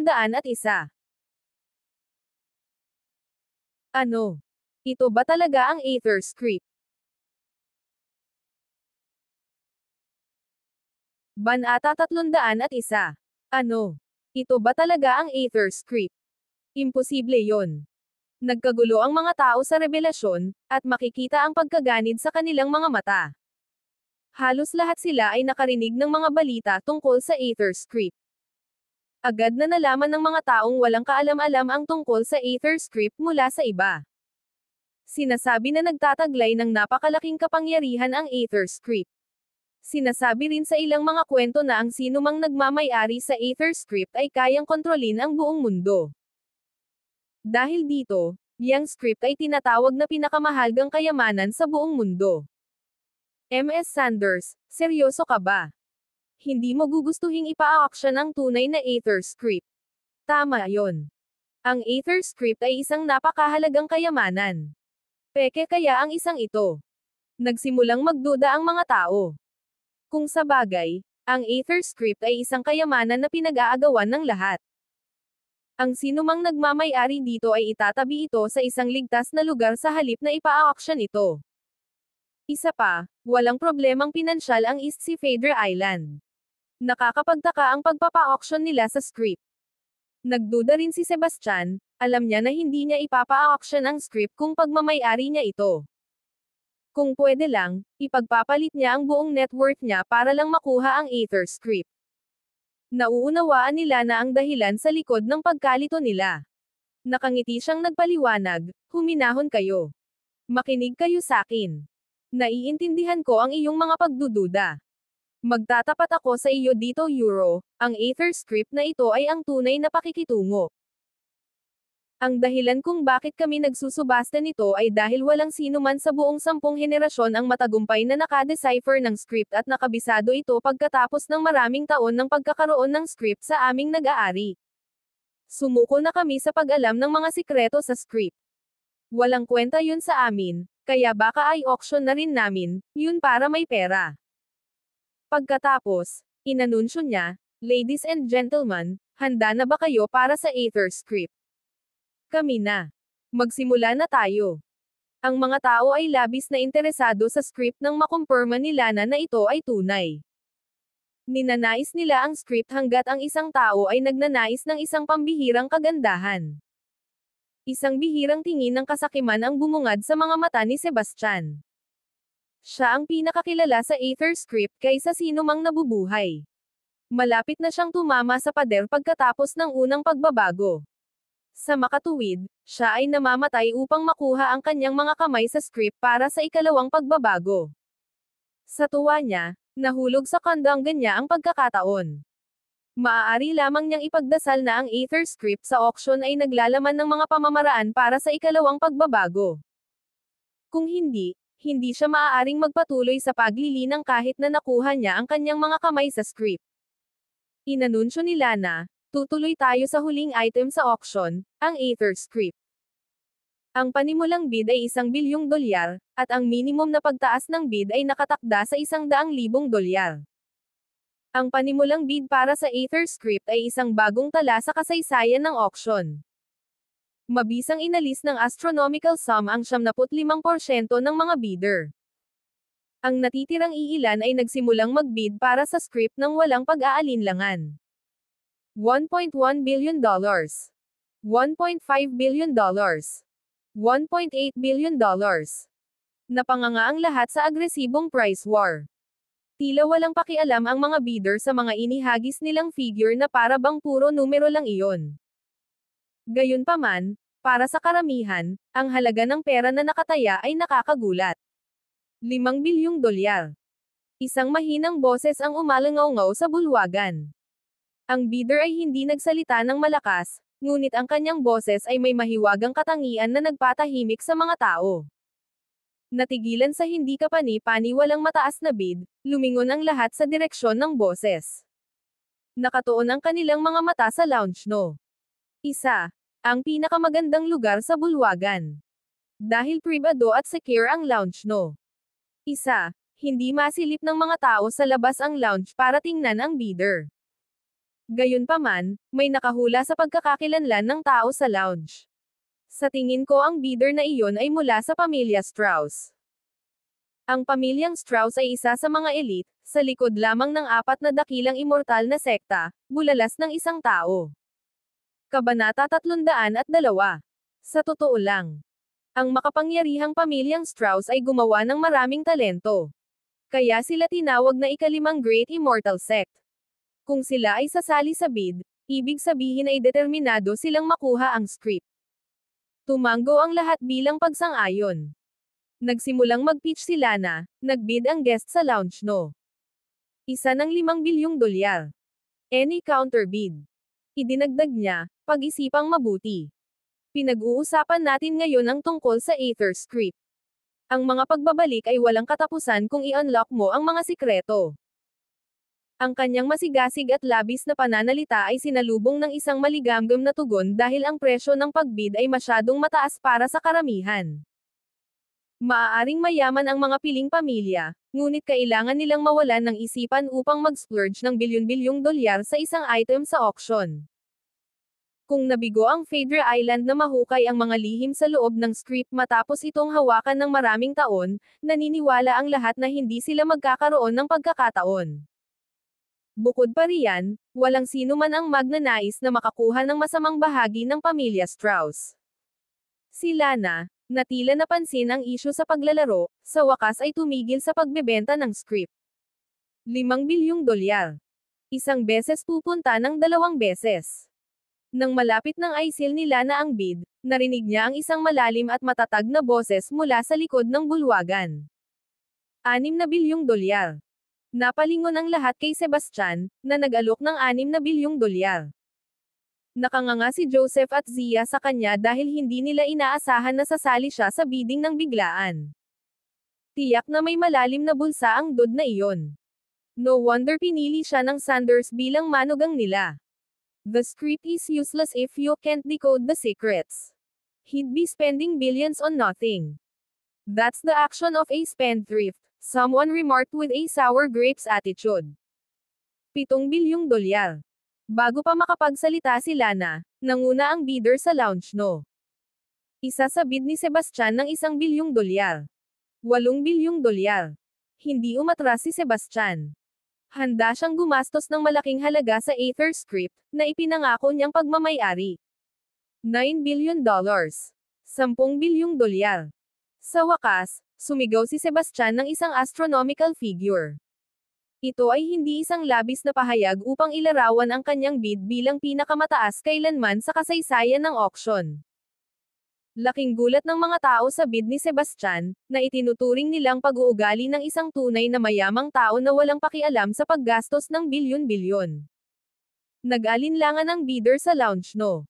301. Ano? Ito ba talaga ang Aether script? Banata 301. Ano? Ito ba talaga ang Aether script? Imposible yon. Nagkagulo ang mga tao sa revelasyon, at makikita ang pagkaganid sa kanilang mga mata. Halos lahat sila ay nakarinig ng mga balita tungkol sa Aether script. Agad na nalaman ng mga taong walang kaalam-alam ang tungkol sa Aether script mula sa iba. Sinasabi na nagtataglay ng napakalaking kapangyarihan ang Aether script. Sinasabi rin sa ilang mga kwento na ang sinumang nagmamay-ari sa Aether script ay kayang kontrolin ang buong mundo. Dahil dito, yang script ay tinatawag na pinakamahalagang kayamanan sa buong mundo. MS Sanders, seryoso ka ba? Hindi mo gugustuhing ipa-auction ang tunay na Aether script. Tama yon. Ang Aether script ay isang napakahalagang kayamanan. Peke kaya ang isang ito. Nagsimulang magduda ang mga tao. Kung sa bagay, ang Aether script ay isang kayamanan na pinag-aagawan ng lahat. Ang sinumang nagmamay-ari dito ay itatabi ito sa isang ligtas na lugar sa halip na ipa-auction ito. Isa pa, walang problemang pinansyal ang East Sea Fader Island. Nakakapagtaka ang pagpapa-auction nila sa script. Nagduda rin si Sebastian, alam niya na hindi niya ipapa-auction ang script kung pagmamay-ari niya ito. Kung pwede lang, ipagpapalit niya ang buong net worth niya para lang makuha ang Aether script. Nauunawaan nila na ang dahilan sa likod ng pagkalito nila. Nakangiti siyang nagpaliwanag, huminahon kayo. Makinig kayo sakin. Naiintindihan ko ang iyong mga pagdududa. Magtatapat ako sa iyo dito Euro, ang Aether script na ito ay ang tunay na pakikitungo. Ang dahilan kung bakit kami nagsusubasta nito ay dahil walang sino man sa buong 10 henerasyon ang matagumpay na nakadecipher ng script at nakabisado ito pagkatapos ng maraming taon ng pagkakaroon ng script sa aming nag-aari. Sumuko na kami sa pag-alam ng mga sikreto sa script. Walang kwenta yun sa amin, kaya baka ay auction na rin namin, yun para may pera. Pagkatapos, inanunsyo niya, "Ladies and gentlemen, handa na ba kayo para sa Aether script? Kami na. Magsimula na tayo." Ang mga tao ay labis na interesado sa script nang makumpirma nila na ito ay tunay. Ninanais nila ang script hanggat ang isang tao ay nagnanais ng isang pambihirang kagandahan. Isang bihirang tingin ng kasakiman ang bumungad sa mga mata ni Sebastian. Siya ang pinakakilala sa Aether script kaysa sino mang nabubuhay. Malapit na siyang tumama sa pader pagkatapos ng unang pagbabago. Sa makatuwid, siya ay namamatay upang makuha ang kanyang mga kamay sa script para sa ikalawang pagbabago. Sa tuwa niya, nahulog sa kandanggan niya ang pagkakataon. Maaari lamang niyang ipagdasal na ang Aether script sa auction ay naglalaman ng mga pamamaraan para sa ikalawang pagbabago. Kung hindi, hindi siya maaaring magpatuloy sa paglilinang kahit na nakuha niya ang kanyang mga kamay sa script. Inanunsyo nila na, tutuloy tayo sa huling item sa auction, ang Aether script. Ang panimulang bid ay $1 bilyong, at ang minimum na pagtaas ng bid ay nakatakda sa $100,000. Ang panimulang bid para sa Aether script ay isang bagong tala sa kasaysayan ng auction. Mabisang inalis ng astronomical sum ang 75% ng mga bidder. Ang natitirang iilan ay nagsimulang mag-bid para sa script ng walang pag-aalinlangan. $1.1 billion, $1.5 billion, $1.8 billion. Napanganga ang lahat sa agresibong price war. Tila walang pakialam ang mga bidder sa mga inihagis nilang figure na para bang puro numero lang iyon. Gayunpaman, para sa karamihan, ang halaga ng pera na nakataya ay nakakagulat. $5 bilyong. Isang mahinang boses ang umalangaw-ngaw sa bulwagan. Ang bidder ay hindi nagsalita ng malakas, ngunit ang kanyang boses ay may mahiwagang katangian na nagpatahimik sa mga tao. Natigilan sa hindi kapani-pani walang mataas na bid, lumingon ang lahat sa direksyon ng boses. Nakatuon ang kanilang mga mata sa lounge no. Isa, ang pinakamagandang lugar sa bulwagan. Dahil pribado at secure ang lounge no. Isa, hindi masilip ng mga tao sa labas ang lounge para tingnan ang bidder. Gayunpaman, may nakahula sa pagkakakilanlan ng tao sa lounge. Sa tingin ko ang bidder na iyon ay mula sa pamilya Strauss. Ang pamilyang Strauss ay isa sa mga elite, sa likod lamang ng 4 na dakilang immortal na sekta, bulalas ng isang tao. Kabanata 302. Sa totoo lang, ang makapangyarihang pamilyang Strauss ay gumawa ng maraming talento. Kaya sila tinawag na ika-5 Great Immortal Sect. Kung sila ay sasali sa bid, ibig sabihin ay determinado silang makuha ang script. Tumango ang lahat bilang pagsang-ayon. Nagsimulang mag-pitch si Lana, nagbid ang guest sa lounge no. Isa ng $5 bilyong. Any counter bid. Idinagdag niya, pag-isipang mabuti. Pinag-uusapan natin ngayon ang tungkol sa Aether Script. Ang mga pagbabalik ay walang katapusan kung i-unlock mo ang mga sikreto. Ang kanyang masigasig at labis na pananalita ay sinalubong ng isang maligamgam na tugon dahil ang presyo ng pagbid ay masyadong mataas para sa karamihan. Maaaring mayaman ang mga piling pamilya, ngunit kailangan nilang mawalan ng isipan upang mag-splurge ng bilyon-bilyong dolyar sa isang item sa auction. Kung nabigo ang Phaedra Island na mahukay ang mga lihim sa loob ng script matapos itong hawakan ng maraming taon, naniniwala ang lahat na hindi sila magkakaroon ng pagkakataon. Bukod pa riyan, walang sino man ang magnanais na makakuha ng masamang bahagi ng pamilya Strauss. Si Lana, na tila napansin ang isyu sa paglalaro, sa wakas ay tumigil sa pagbebenta ng script. $5 bilyong. Isang beses pupunta ng 2 beses. Nang malapit ng aisil ni Lana ang bid, narinig niya ang isang malalim at matatag na boses mula sa likod ng bulwagan. $6 bilyong. Napalingon ang lahat kay Sebastian, na nag-alok ng $6 bilyong. Nakanganga si Joseph at Zia sa kanya dahil hindi nila inaasahan na sasali siya sa bidding ng biglaan. Tiyak na may malalim na bulsa ang dud na iyon. No wonder pinili siya ng Sanders bilang manugang nila. The script is useless if you can't decode the secrets. He'd be spending billions on nothing. That's the action of a spendthrift, someone remarked with a sour grapes attitude. $7 bilyong. Bago pa makapagsalita si Lana, nanguna ang bidder sa lounge no. Isa sa bid ni Sebastian ng $1 bilyong. $8 bilyong. Hindi umatras si Sebastian. Handa siyang gumastos ng malaking halaga sa Aether Script, na ipinangako niyang pagmamay-ari. $9 billion. $10 bilyong. Sa wakas, sumigaw si Sebastian ng isang astronomical figure. Ito ay hindi isang labis na pahayag upang ilarawan ang kanyang bid bilang pinakamataas kailanman sa kasaysayan ng auction. Laking gulat ng mga tao sa bid ni Sebastian, na itinuturing nilang pag-uugali ng isang tunay na mayamang tao na walang pakialam sa paggastos ng bilyon-bilyon. Nag-alinlangan ang bidder sa lounge no.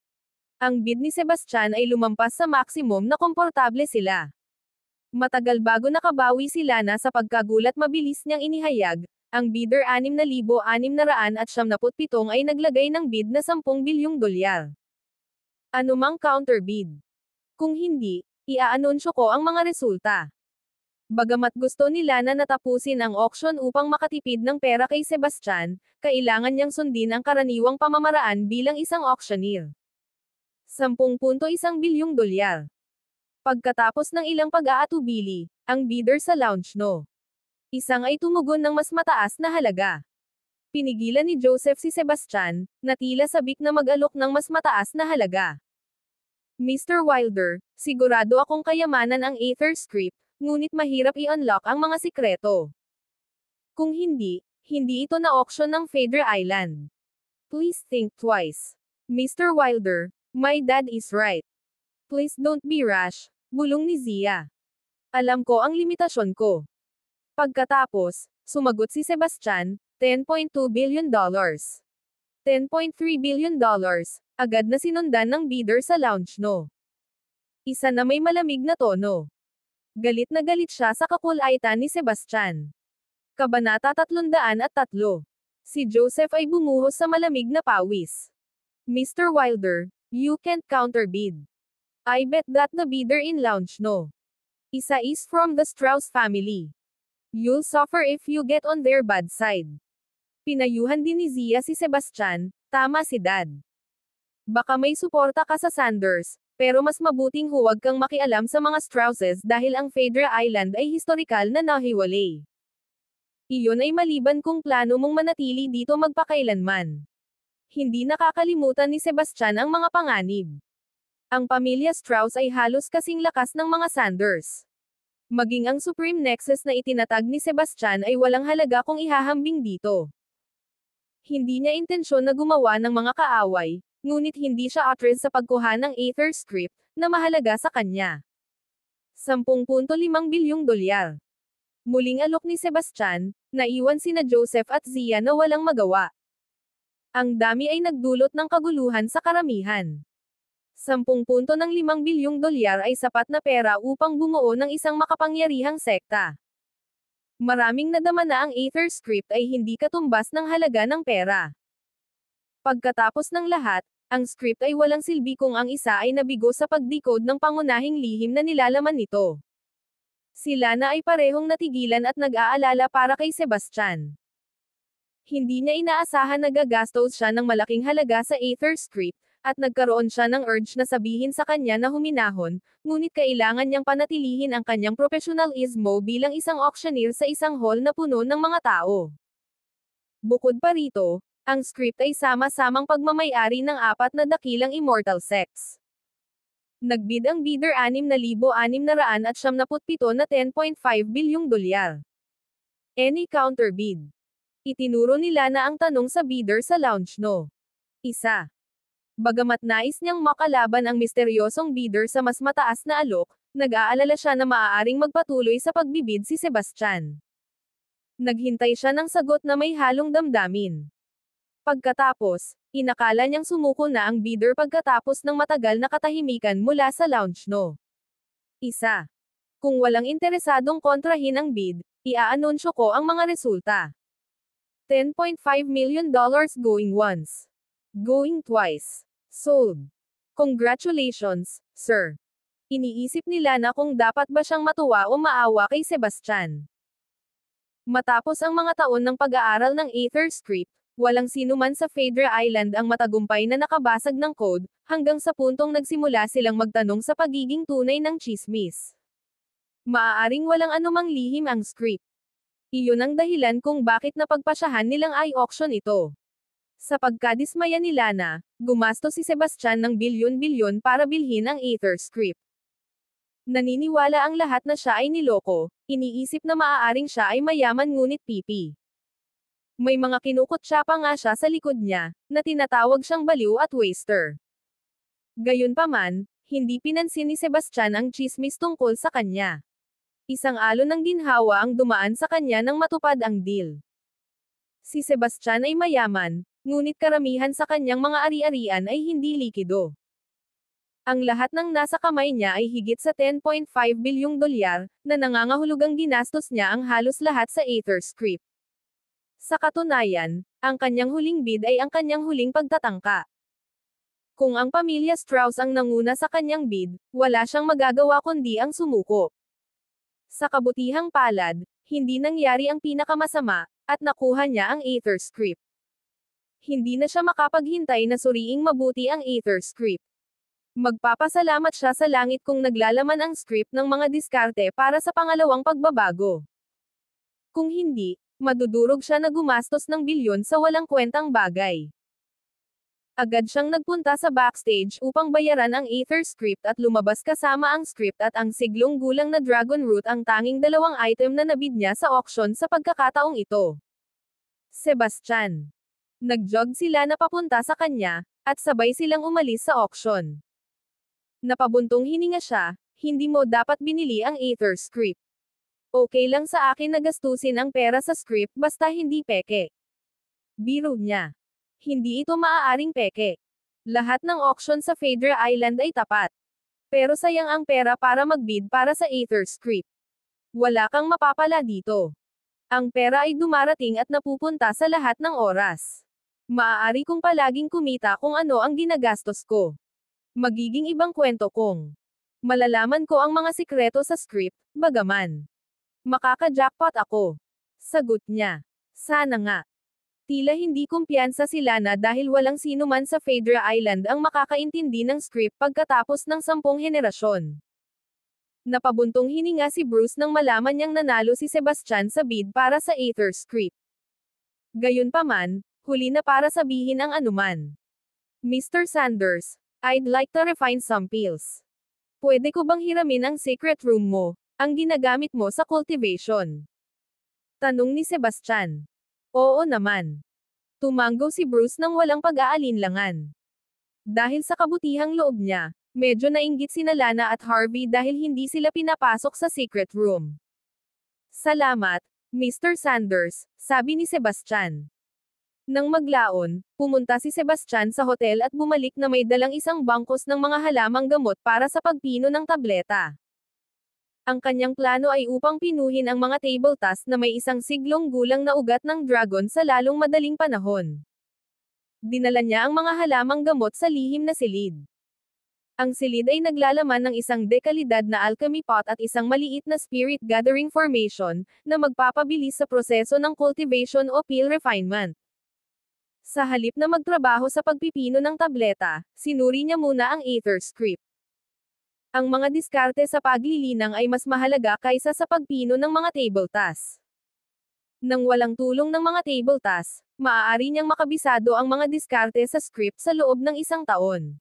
Ang bid ni Sebastian ay lumampas sa maximum na komportable sila. Matagal bago nakabawi si Lana sa pagkagulat mabilis niyang inihayag, ang bidder 6,677 ay naglagay ng bid na $10 bilyong. Anumang counter bid. Kung hindi, iaanunsyo ko ang mga resulta. Bagamat gusto ni Lana na tapusin ang auction upang makatipid ng pera kay Sebastian, kailangan niyang sundin ang karaniwang pamamaraan bilang isang auctioneer. $10.1 bilyong. Pagkatapos ng ilang pag-aatubili, ang bidder sa lounge no. Isang ay tumugon ng mas mataas na halaga. Pinigilan ni Joseph si Sebastian, na tila sabik na mag-alok ng mas mataas na halaga. Mr. Wilder, sigurado akong kayamanan ang Aether Script, ngunit mahirap i-unlock ang mga sikreto. Kung hindi, hindi ito na auction ng Phaedra Island. Please think twice. Mr. Wilder, my dad is right. Please don't be rash, bulong ni Zia. Alam ko ang limitasyon ko. Pagkatapos, sumagot si Sebastian, $10.2 billion. $10.3 billion, agad na sinundan ng bidder sa lounge no. Isa na may malamig na tono. Galit na galit siya sa kakulaitan ni Sebastian. Kabanata 303. Si Joseph ay bumuhos sa malamig na pawis. Mr. Wilder, you can't counterbid. I bet that the bidder in lounge no. Isa is from the Strauss family. You'll suffer if you get on their bad side. Pinayuhan din ni Zia si Sebastian, Tama si Dad. Baka may suporta ka sa Sanders, pero mas mabuting huwag kang makialam sa mga Strausses dahil ang Phaedra Island ay historikal na nahiwalay. Iyon ay maliban kung plano mong manatili dito magpakailanman. Hindi nakakalimutan ni Sebastian ang mga panganib. Ang pamilya Strauss ay halos kasing lakas ng mga Sanders. Maging ang Supreme Nexus na itinatag ni Sebastian ay walang halaga kung ihahambing dito. Hindi niya intensyon na gumawa ng mga kaaway, ngunit hindi siya atras sa pagkuha ng Aether script, na mahalaga sa kanya. 10.5 bilyong dolyar. Muling alok ni Sebastian, naiwan sina Joseph at Zia na walang magawa. Ang dami ay nagdulot ng kaguluhan sa karamihan. 10.5 bilyong dolyar ay sapat na pera upang bumuo ng isang makapangyarihang sekta. Maraming nadama na ang Aether script ay hindi katumbas ng halaga ng pera. Pagkatapos ng lahat, ang script ay walang silbi kung ang isa ay nabigo sa pag-decode ng pangunahing lihim na nilalaman nito. Sila na ay parehong natigilan at nag-aalala para kay Sebastian. Hindi niya inaasahan na gagastos siya ng malaking halaga sa Aether script, at nagkaroon siya ng urge na sabihin sa kanya na huminahon, ngunit kailangan niyang panatilihin ang kanyang professionalismo bilang isang auctioneer sa isang hall na puno ng mga tao. Bukod pa rito, ang script ay sama-samang pagmamayari ng 4 na dakilang immortal sex. Nagbid ang bidder 6,697 na 10.5 bilyong dolyar. Any counterbid? Itinuro nila na ang tanong sa bidder sa lounge no. 1. Bagamat nais niyang makalaban ang misteryosong bidder sa mas mataas na alok, nag-aalala siya na maaaring magpatuloy sa pagbibid si Sebastian. Naghintay siya ng sagot na may halong damdamin. Pagkatapos, inakala niyang sumuko na ang bidder pagkatapos ng matagal na katahimikan mula sa lounge no. 1. Kung walang interesadong kontrahin ang bid, iaanunsyo ko ang mga resulta. $10.5 million going once. Going twice. Sold. Congratulations, sir. Iniisip nila na kung dapat ba siyang matuwa o maawa kay Sebastian. Matapos ang mga taon ng pag-aaral ng Aether script, walang sinuman sa Phaedra Island ang matagumpay na nakabasag ng code, hanggang sa puntong nagsimula silang magtanong sa pagiging tunay ng tsismis. Maaaring walang anumang lihim ang script. Iyon ang dahilan kung bakit napagpasyahan nilang i-auction ito. Sa pagkadismaya nila na, gumastos si Sebastian ng bilyon-bilyon para bilhin ang Aether script. Naniniwala ang lahat na siya ay niloko, iniisip na maaaring siya ay mayaman ngunit pipi. May mga kinukutsa pa nga siya sa likod niya, na tinatawag siyang baliw at waster. Gayunpaman, hindi pinansin ni Sebastian ang tsismis tungkol sa kanya. Isang alon ng ginhawa ang dumaan sa kanya nang matupad ang deal. Si Sebastian ay mayaman, ngunit karamihan sa kanyang mga ari-arian ay hindi likido. Ang lahat ng nasa kamay niya ay higit sa 10.5 bilyong dolyar, na nangangahulugang ginastos niya ang halos lahat sa Aether script. Sa katunayan, ang kanyang huling bid ay ang kanyang huling pagtatangka. Kung ang pamilya Strauss ang nanguna sa kanyang bid, wala siyang magagawa kundi ang sumuko. Sa kabutihang palad, hindi nangyari ang pinakamasama, at nakuha niya ang Aether script. Hindi na siya makapaghintay na suriing mabuti ang Aether script. Magpapasalamat siya sa langit kung naglalaman ang script ng mga diskarte para sa pangalawang pagbabago. Kung hindi, madudurog siya na gumastos ng bilyon sa walang kwentang bagay. Agad siyang nagpunta sa backstage upang bayaran ang Aether script at lumabas kasama ang script at ang siglong gulang na dragon root, ang tanging dalawang item na nabid niya sa auction sa pagkakataong ito. Sebastian. Nagjog sila na papunta sa kanya, at sabay silang umalis sa auction. Napabuntong hininga siya, hindi mo dapat binili ang Aether script. Okay lang sa akin na gastusin ang pera sa script basta hindi peke. Biro niya. Hindi ito maaaring peke. Lahat ng auction sa Phaedra Island ay tapat. Pero sayang ang pera para magbid para sa Aether script. Wala kang mapapala dito. Ang pera ay dumarating at napupunta sa lahat ng oras. Maaari kong palaging kumita kung ano ang ginagastos ko. Magiging ibang kwento kung malalaman ko ang mga sikreto sa script, bagaman makaka-jackpot ako. Sagot niya. Sana nga. Tila hindi kumpiyansa si Lana dahil walang sino man sa Phaedra Island ang makakaintindi ng script pagkatapos ng 10 henerasyon. Napabuntong hininga si Bruce nang malaman niyang nanalo si Sebastian sa bid para sa Aether script. Gayunpaman, huli na para sabihin ang anuman. Mr. Sanders, I'd like to refine some pills. Pwede ko bang hiramin ang secret room mo, ang ginagamit mo sa cultivation? Tanong ni Sebastian. Oo naman. Tumanggo si Bruce nang walang pag-aalinlangan. Dahil sa kabutihang loob niya, medyo nainggit sina Lana at Harvey dahil hindi sila pinapasok sa secret room. Salamat, Mr. Sanders, sabi ni Sebastian. Nang maglaon, pumunta si Sebastian sa hotel at bumalik na may dalang isang bangkos ng mga halamang gamot para sa pagpino ng tableta. Ang kanyang plano ay upang pinuhin ang mga table task na may isang siglong gulang na ugat ng dragon sa lalong madaling panahon. Dinala niya ang mga halamang gamot sa lihim na silid. Ang silid ay naglalaman ng isang dekalidad na alchemy pot at isang maliit na spirit gathering formation, na magpapabilis sa proseso ng cultivation o pill refinement. Sa halip na magtrabaho sa pagpipino ng tableta, sinuri niya muna ang Aether script. Ang mga diskarte sa paglilinang ay mas mahalaga kaysa sa pagpino ng mga table task. Nang walang tulong ng mga table task, maaari niyang makabisado ang mga diskarte sa script sa loob ng 1 taon.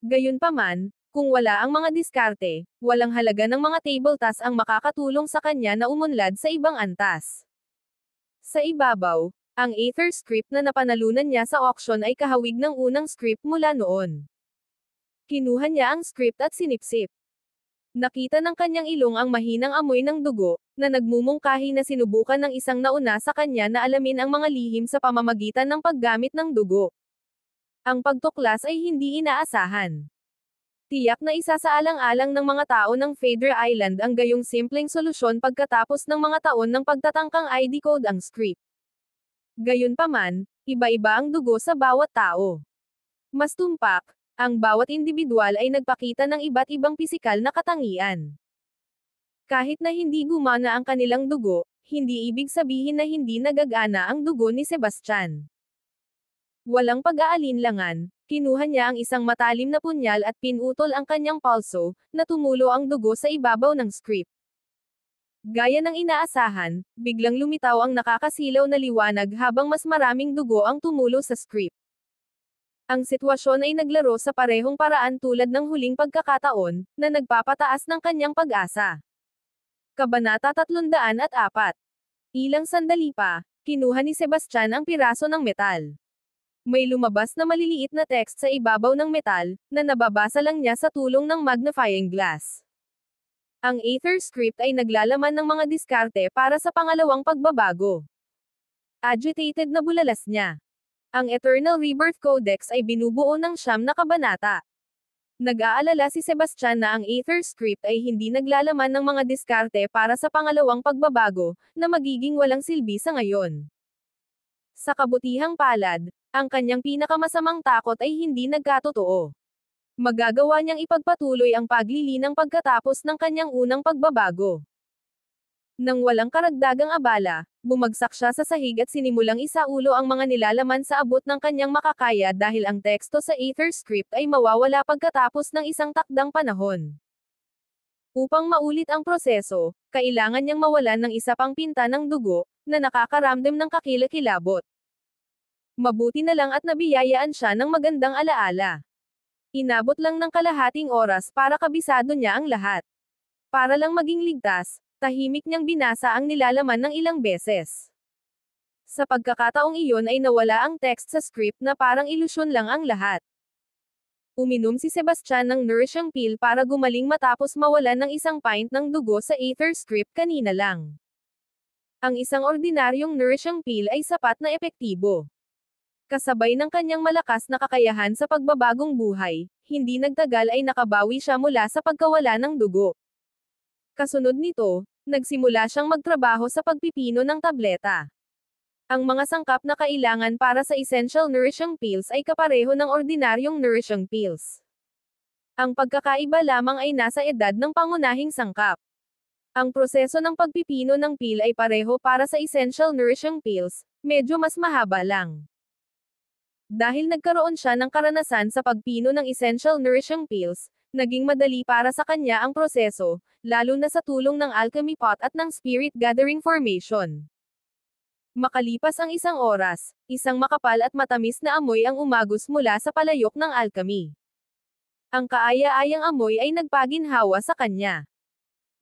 Gayunpaman, kung wala ang mga diskarte, walang halaga ng mga table task ang makakatulong sa kanya na umunlad sa ibang antas. Sa ibabaw, ang Aether script na napanalunan niya sa auction ay kahawig ng unang script mula noon. Kinuha niya ang script at sinipsip. Nakita ng kanyang ilong ang mahinang amoy ng dugo, na nagmumungkahi na sinubukan ng isang nauna sa kanya na alamin ang mga lihim sa pamamagitan ng paggamit ng dugo. Ang pagtuklas ay hindi inaasahan. Tiyak na isasaalang-alang ng mga tao ng Phaedra Island ang gayong simpleng solusyon pagkatapos ng mga taon ng pagtatangkang i-decode ang script. Gayunpaman, iba-iba ang dugo sa bawat tao. Mas tumpak, ang bawat individual ay nagpakita ng iba't ibang pisikal na katangian. Kahit na hindi gumana ang kanilang dugo, hindi ibig sabihin na hindi nagagana ang dugo ni Sebastian. Walang pag-aalinlangan, kinuha niya ang isang matalim na punyal at pinutol ang kanyang palso, na tumulo ang dugo sa ibabaw ng script. Gaya ng inaasahan, biglang lumitaw ang nakakasilaw na liwanag habang mas maraming dugo ang tumulo sa script. Ang sitwasyon ay naglaro sa parehong paraan tulad ng huling pagkakataon, na nagpapataas ng kanyang pag-asa. Kabanata 304. Ilang sandali pa, kinuha ni Sebastian ang piraso ng metal. May lumabas na maliliit na text sa ibabaw ng metal, na nababasa lang niya sa tulong ng magnifying glass. Ang Aether script ay naglalaman ng mga diskarte para sa pangalawang pagbabago. Agitated na bulalas niya. Ang Eternal Rebirth Codex ay binubuo ng 9 na kabanata. Nag-aalala si Sebastian na ang Aether script ay hindi naglalaman ng mga diskarte para sa pangalawang pagbabago, na magiging walang silbi sa ngayon. Sa kabutihang palad, ang kanyang pinakamasamang takot ay hindi nagkatotoo. Magagawa niyang ipagpatuloy ang paglilinang pagkatapos ng kanyang unang pagbabago. Nang walang karagdagang abala, bumagsak siya sa sahig at sinimulang isaulo ang mga nilalaman sa abot ng kanyang makakaya dahil ang teksto sa Aether script ay mawawala pagkatapos ng isang takdang panahon. Upang maulit ang proseso, kailangan niyang mawalan ng isa pang pinta ng dugo, na nakakaramdam ng kakilakilabot. Mabuti na lang at nabiyayaan siya ng magandang alaala. Inabot lang ng kalahating oras para kabisado niya ang lahat. Para lang maging ligtas, tahimik niyang binasa ang nilalaman ng ilang beses. Sa pagkakataong iyon ay nawala ang text sa script na parang ilusyon lang ang lahat. Uminom si Sebastian ng nourishing pill para gumaling matapos mawalan ng 1 pint ng dugo sa Aether script kanina lang. Ang isang ordinaryong nourishing pill ay sapat na epektibo. Kasabay ng kanyang malakas na kakayahan sa pagbabagong buhay, hindi nagtagal ay nakabawi siya mula sa pagkawala ng dugo. Kasunod nito, nagsimula siyang magtrabaho sa pagpipino ng tableta. Ang mga sangkap na kailangan para sa essential nourishing pills ay kapareho ng ordinaryong nourishing pills. Ang pagkakaiba lamang ay nasa edad ng pangunahing sangkap. Ang proseso ng pagpipino ng pill ay pareho para sa essential nourishing pills, medyo mas mahaba lang. Dahil nagkaroon siya ng karanasan sa pagpino ng essential nourishing pills, naging madali para sa kanya ang proseso, lalo na sa tulong ng alchemy pot at ng spirit gathering formation. Makalipas ang isang oras, isang makapal at matamis na amoy ang umagos mula sa palayok ng alchemy. Ang kaaya-ayang amoy ay nagpaginhawa sa kanya.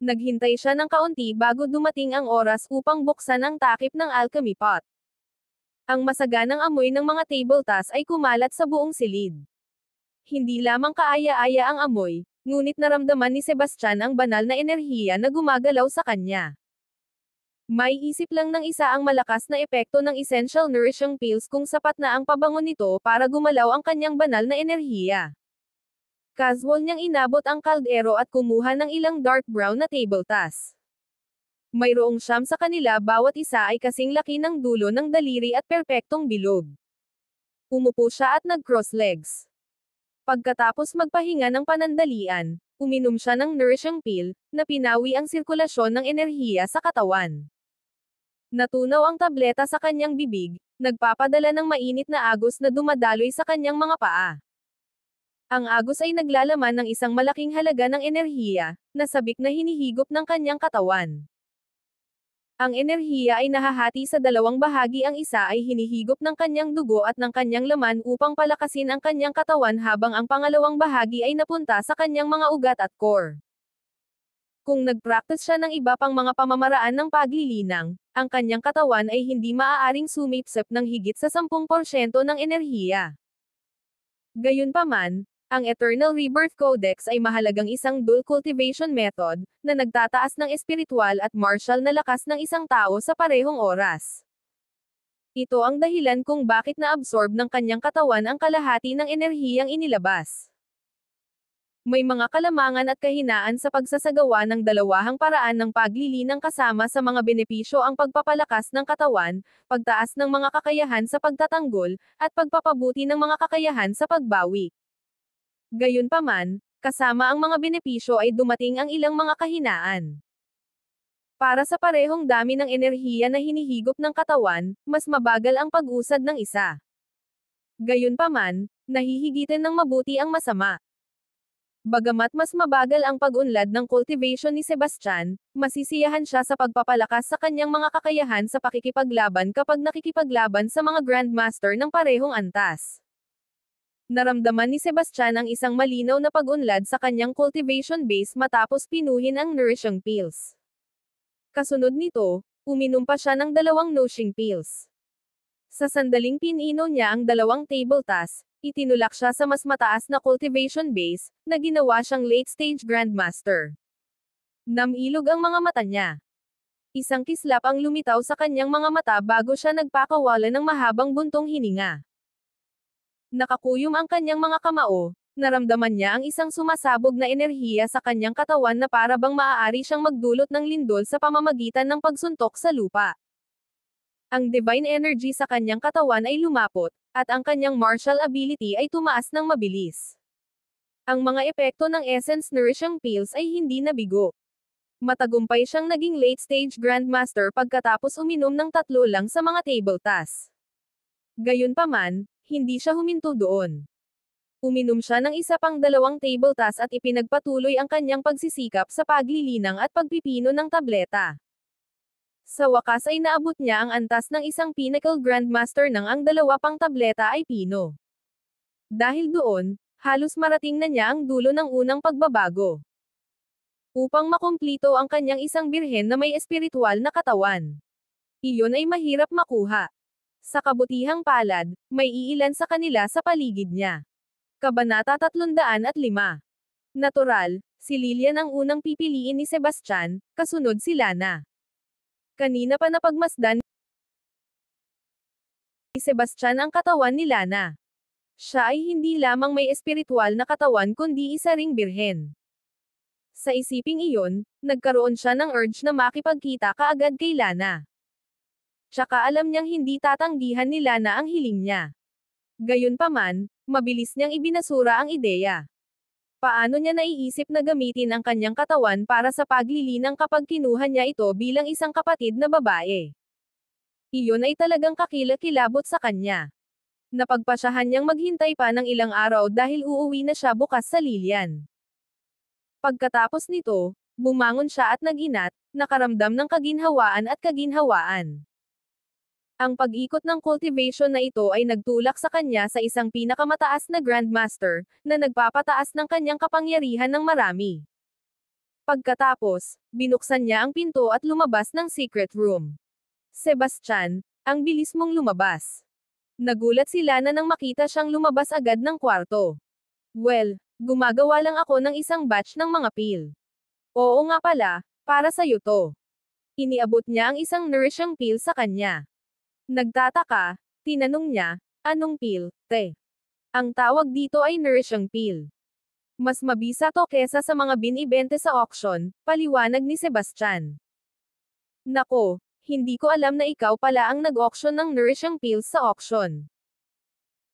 Naghintay siya ng kaunti bago dumating ang oras upang buksan ang takip ng alchemy pot. Ang masaganang amoy ng mga tabletas ay kumalat sa buong silid. Hindi lamang kaaya-aya ang amoy, ngunit naramdaman ni Sebastian ang banal na enerhiya na gumagalaw sa kanya. May isip lang ng isa ang malakas na epekto ng essential nourishing pills kung sapat na ang pabango nito para gumalaw ang kanyang banal na enerhiya. Casual niyang inabot ang kaldero at kumuha ng ilang dark brown na tabletas. Mayroong 9 sa kanila, bawat isa ay kasing laki ng dulo ng daliri at perpektong bilog. Umupo siya at nag-cross legs. Pagkatapos magpahinga ng panandalian, uminom siya ng nourishing pill, na pinawi ang sirkulasyon ng enerhiya sa katawan. Natunaw ang tableta sa kanyang bibig, nagpapadala ng mainit na agos na dumadaloy sa kanyang mga paa. Ang agos ay naglalaman ng isang malaking halaga ng enerhiya, na sabik na hinihigop ng kanyang katawan. Ang enerhiya ay nahahati sa dalawang bahagi, ang isa ay hinihigop ng kanyang dugo at ng kanyang laman upang palakasin ang kanyang katawan habang ang pangalawang bahagi ay napunta sa kanyang mga ugat at core. Kung nag-practice siya ng iba pang mga pamamaraan ng paglilinang, ang kanyang katawan ay hindi maaaring sumipsip ng higit sa 10% ng enerhiya. Gayunpaman, ang Eternal Rebirth Codex ay mahalagang isang dual cultivation method, na nagtataas ng espiritual at martial na lakas ng isang tao sa parehong oras. Ito ang dahilan kung bakit na-absorb ng kanyang katawan ang kalahati ng enerhiyang inilabas. May mga kalamangan at kahinaan sa pagsasagawa ng dalawahang paraan ng paglilinang, kasama sa mga benepisyo ang pagpapalakas ng katawan, pagtaas ng mga kakayahan sa pagtatanggol, at pagpapabuti ng mga kakayahan sa pagbawi. Gayunpaman, kasama ang mga benepisyo ay dumating ang ilang mga kahinaan. Para sa parehong dami ng enerhiya na hinihigop ng katawan, mas mabagal ang pag-usad ng isa. Gayunpaman, nahihigitan ng mabuti ang masama. Bagamat mas mabagal ang pag-unlad ng cultivation ni Sebastian, masisiyahan siya sa pagpapalakas sa kanyang mga kakayahan sa pakikipaglaban kapag nakikipaglaban sa mga Grandmaster ng parehong antas. Naramdaman ni Sebastian ang isang malinaw na pag-unlad sa kanyang cultivation base matapos pinuhin ang nourishing pills. Kasunod nito, uminom pa siya ng 2 nourishing pills. Sa sandaling pininom niya ang 2 tabletas, itinulak siya sa mas mataas na cultivation base, na ginawa siyang late-stage Grandmaster. Namilog ang mga mata niya. Isang kislap ang lumitaw sa kanyang mga mata bago siya nagpakawala ng mahabang buntong hininga. Nakakuyom ang kanyang mga kamao, naramdaman niya ang isang sumasabog na enerhiya sa kanyang katawan na para bang maaari siyang magdulot ng lindol sa pamamagitan ng pagsuntok sa lupa. Ang divine energy sa kanyang katawan ay lumapot, at ang kanyang martial ability ay tumaas ng mabilis. Ang mga epekto ng Essence Nourishing Pills ay hindi nabigo. Matagumpay siyang naging late-stage Grandmaster pagkatapos uminom ng 3 lang sa mga tabletas. Gayunpaman, hindi siya huminto doon. Uminom siya ng isa pang 2 tabletas at ipinagpatuloy ang kanyang pagsisikap sa paglilinang at pagpipino ng tableta. Sa wakas ay naabot niya ang antas ng isang Pinnacle Grandmaster nang ang 2 pang tableta ay pino. Dahil doon, halos marating na niya ang dulo ng unang pagbabago. Upang makumplito ang kanyang isang birhen na may espiritual na katawan. Iyon ay mahirap makuha. Sa kabutihang palad, may iilan sa kanila sa paligid niya. Kabanata 305. Natural, si Lilian ang unang pipiliin ni Sebastian, kasunod si Lana. Kanina pa napagmasdan ni Sebastian ang katawan ni Lana. Siya ay hindi lamang may espiritual na katawan kundi isa ring birhen. Sa isiping iyon, nagkaroon siya ng urge na makipagkita kaagad kay Lana. Tsaka alam niyang hindi tatanggihan ni Lana ang hiling niya. Gayunpaman, mabilis niyang ibinasura ang ideya. Paano niya naiisip na gamitin ang kanyang katawan para sa paglilinang kapag kinuha niya ito bilang isang kapatid na babae? Iyon ay talagang kakilakilabot sa kanya. Napagpasyahan niyang maghintay pa ng ilang araw dahil uuwi na siya bukas sa Lilian. Pagkatapos nito, bumangon siya at nag-inat, nakaramdam ng kaginhawaan at kaginhawaan. Ang pag-ikot ng cultivation na ito ay nagtulak sa kanya sa isang pinakamataas na Grandmaster, na nagpapataas ng kanyang kapangyarihan ng marami. Pagkatapos, binuksan niya ang pinto at lumabas ng secret room. Sebastian, ang bilis mong lumabas. Nagulat si Lana nang makita siyang lumabas agad ng kwarto. Well, gumagawa lang ako ng isang batch ng mga pil. Oo nga pala, para sa'yo to. Iniabot niya ang isang nourishing pil sa kanya. Nagtataka, tinanong niya, anong pil, te? Ang tawag dito ay nourishing pil. Mas mabisa to kesa sa mga binibente sa auction, paliwanag ni Sebastian. Nako, hindi ko alam na ikaw pala ang nag-auction ng nourishing pills sa auction.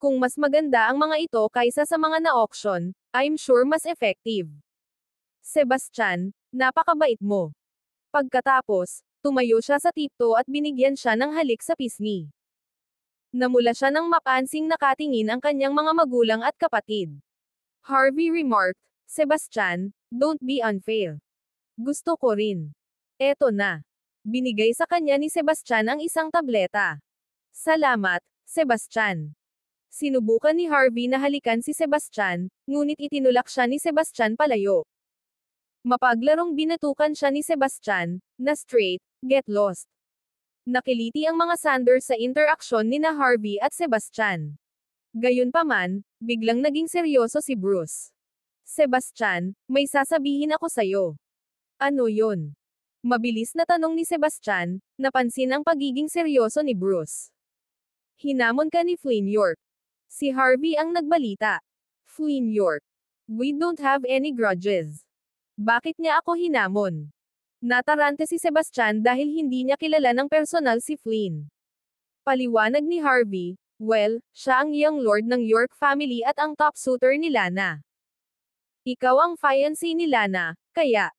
Kung mas maganda ang mga ito kaysa sa mga na-auction, I'm sure mas effective. Sebastian, napakabait mo. Pagkatapos, tumayo siya sa tipto at binigyan siya ng halik sa pisngi. Namula siya nang mapansing nakatingin ang kanyang mga magulang at kapatid. Harvey remarked, Sebastian, don't be unfair. Gusto ko rin. Eto na. Binigay sa kanya ni Sebastian ang isang tableta. Salamat, Sebastian. Sinubukan ni Harvey na halikan si Sebastian, ngunit itinulak siya ni Sebastian palayo. Mapaglarong binatukan siya ni Sebastian, na straight, get lost. Nakiliti ang mga Sanders sa interaksyon ni na Harvey at Sebastian. Gayunpaman, biglang naging seryoso si Bruce. Sebastian, may sasabihin ako sa'yo. Ano yun? Mabilis na tanong ni Sebastian, napansin ang pagiging seryoso ni Bruce. Hinamon ka ni Flynn York. Si Harvey ang nagbalita. Flynn York. We don't have any grudges. Bakit niya ako hinamon? Natarante si Sebastian dahil hindi niya kilala ng personal si Flynn. Paliwanag ni Harvey, well, siya ang young lord ng York family at ang top suitor ni Lana. Ikaw ang fiancé ni Lana, kaya.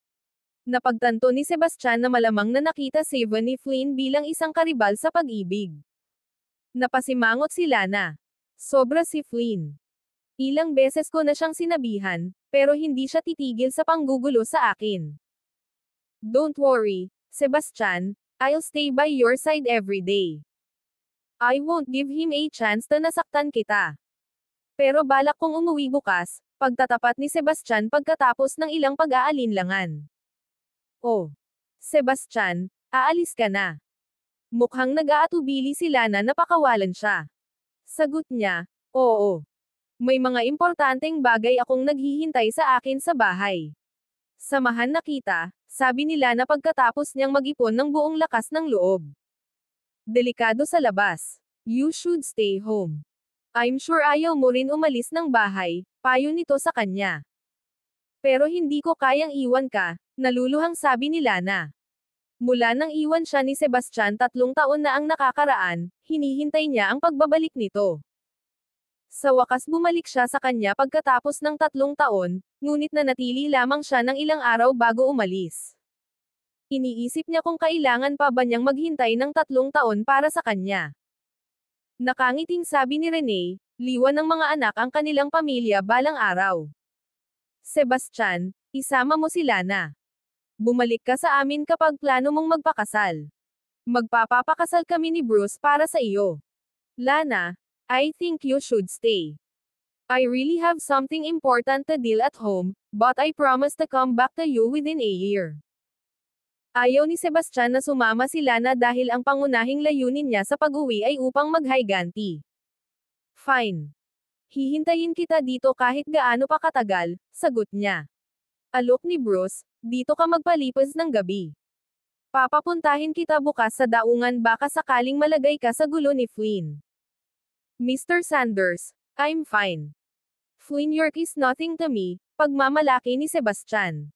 Napagtanto ni Sebastian na malamang na nakita si Van ni Flynn bilang isang karibal sa pag-ibig. Napasimangot si Lana. Sobra si Flynn. Ilang beses ko na siyang sinabihan, pero hindi siya titigil sa panggugulo sa akin. Don't worry, Sebastian, I'll stay by your side every day. I won't give him a chance na nasaktan kita. Pero balak kong umuwi bukas, pagtatapat ni Sebastian pagkatapos ng ilang pag-aalinlangan. Oh, Sebastian, aalis ka na. Mukhang nag-aatubili si Lana na pakawalan siya. Sagot niya, oo. May mga importanteng bagay akong naghihintay sa akin sa bahay. Samahan na kita, sabi ni Lana pagkatapos niyang mag-ipon ng buong lakas ng loob. Delikado sa labas. You should stay home. I'm sure ayaw mo rin umalis ng bahay, payo nito sa kanya. Pero hindi ko kayang iwan ka, naluluhang sabi ni Lana. Mula nang iwan siya ni Sebastian 3 taon na ang nakakaraan, hinihintay niya ang pagbabalik nito. Sa wakas bumalik siya sa kanya pagkatapos ng 3 taon, ngunit nanatili lamang siya ng ilang araw bago umalis. Iniisip niya kung kailangan pa ba niyang maghintay ng 3 taon para sa kanya. Nakangiting sabi ni Rene, liwan ng mga anak ang kanilang pamilya balang araw. Sebastian, isama mo si Lana. Bumalik ka sa amin kapag plano mong magpakasal. Magpapapakasal kami ni Bruce para sa iyo. Lana, I think you should stay. I really have something important to deal at home, but I promise to come back to you within a year. Ayaw ni Sebastian na sumama si Lana dahil ang pangunahing layunin niya sa pag-uwi ay upang mag-higanti. Fine. Hihintayin kita dito kahit gaano pa katagal, sagot niya. Alok ni Bruce, dito ka magpalipas ng gabi. Papapuntahin kita bukas sa daungan baka sakaling malagay ka sa gulo ni Flynn. Mr. Sanders, I'm fine. Flynn York is nothing to me, pagmamalaki ni Sebastian.